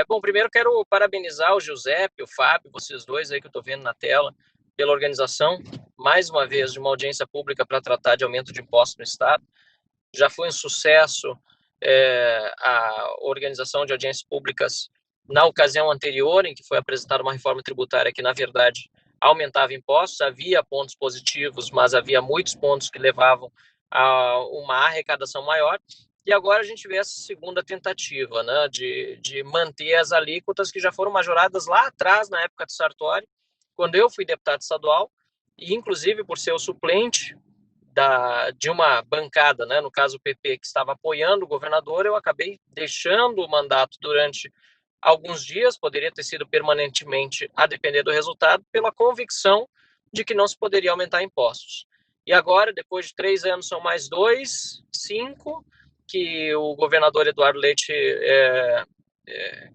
Bom, primeiro quero parabenizar o Giuseppe, o Fábio, vocês dois aí que eu estou vendo na tela, pela organização, mais uma vez, de uma audiência pública para tratar de aumento de impostos no Estado. Já foi um sucesso a organização de audiências públicas na ocasião anterior, em que foi apresentada uma reforma tributária que, na verdade, aumentava impostos. Havia pontos positivos, mas havia muitos pontos que levavam a uma arrecadação maior. E agora a gente vê essa segunda tentativa, né, de manter as alíquotas que já foram majoradas lá atrás, na época de Sartori, quando eu fui deputado estadual, e inclusive por ser o suplente de uma bancada, né, no caso o PP, que estava apoiando o governador, eu acabei deixando o mandato durante alguns dias, poderia ter sido permanentemente, a depender do resultado, pela convicção de que não se poderia aumentar impostos. E agora, depois de 3 anos, são mais 2, 5, que o governador Eduardo Leite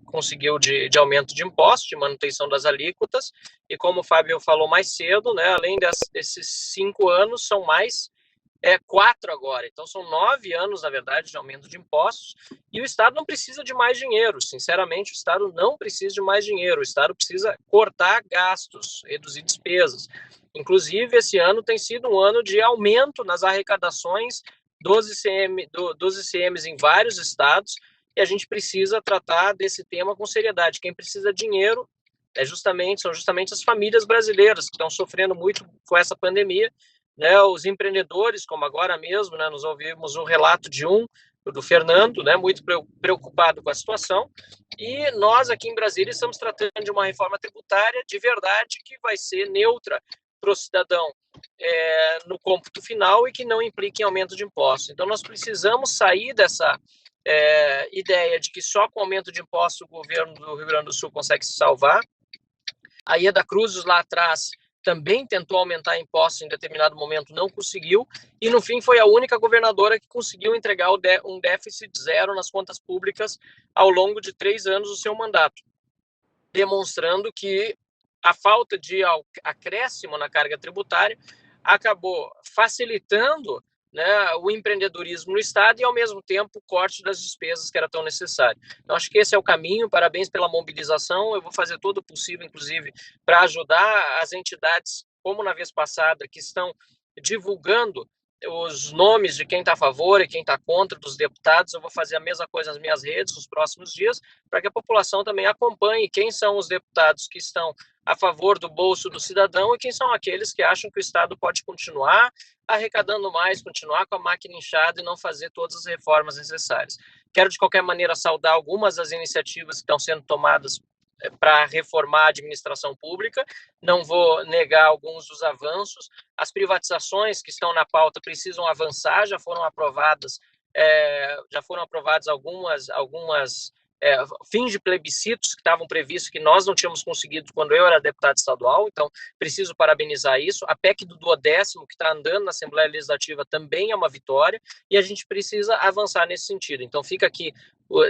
conseguiu de aumento de impostos, de manutenção das alíquotas, e como o Fábio falou mais cedo, né, além desses 5 anos, são mais 4 agora. Então, são 9 anos, na verdade, de aumento de impostos, e o Estado não precisa de mais dinheiro. Sinceramente, o Estado não precisa de mais dinheiro. O Estado precisa cortar gastos, reduzir despesas. Inclusive, esse ano tem sido um ano de aumento nas arrecadações dos ICMs em vários estados, e a gente precisa tratar desse tema com seriedade. Quem precisa de dinheiro são justamente as famílias brasileiras que estão sofrendo muito com essa pandemia, né? Os empreendedores, como agora mesmo, né, nós ouvimos um relato do Fernando, né, muito preocupado com a situação, e nós aqui em Brasília estamos tratando de uma reforma tributária de verdade que vai ser neutra para o cidadão no cômputo final e que não implique em aumento de impostos. Então, nós precisamos sair dessa ideia de que só com aumento de impostos o governo do Rio Grande do Sul consegue se salvar. A Ieda Cruzes, lá atrás, também tentou aumentar impostos em determinado momento, não conseguiu, e no fim foi a única governadora que conseguiu entregar um déficit zero nas contas públicas ao longo de 3 anos do seu mandato, demonstrando que a falta de acréscimo na carga tributária acabou facilitando, né, o empreendedorismo no Estado e, ao mesmo tempo, o corte das despesas que era tão necessário. Então, acho que esse é o caminho. Parabéns pela mobilização. Eu vou fazer todo o possível, inclusive, para ajudar as entidades, como na vez passada, que estão divulgando os nomes de quem está a favor e quem está contra dos deputados. Eu vou fazer a mesma coisa nas minhas redes nos próximos dias, para que a população também acompanhe quem são os deputados que estão a favor do bolso do cidadão e quem são aqueles que acham que o Estado pode continuar arrecadando mais, continuar com a máquina inchada e não fazer todas as reformas necessárias. Quero, de qualquer maneira, saudar algumas das iniciativas que estão sendo tomadas para reformar a administração pública. Não vou negar alguns dos avanços. As privatizações que estão na pauta precisam avançar, já foram aprovadas algumas fins de plebiscitos que estavam previstos, que nós não tínhamos conseguido quando eu era deputado estadual. Então, preciso parabenizar isso. A PEC do 10º, que está andando na Assembleia Legislativa, também é uma vitória, e a gente precisa avançar nesse sentido. Então, fica aqui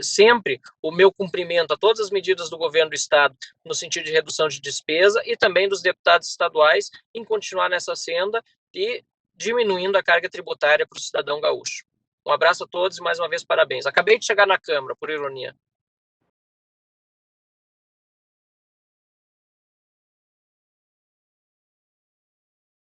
sempre o meu cumprimento a todas as medidas do governo do Estado no sentido de redução de despesa e também dos deputados estaduais em continuar nessa senda e diminuindo a carga tributária para o cidadão gaúcho. Um abraço a todos e mais uma vez parabéns. Acabei de chegar na Câmara, por ironia.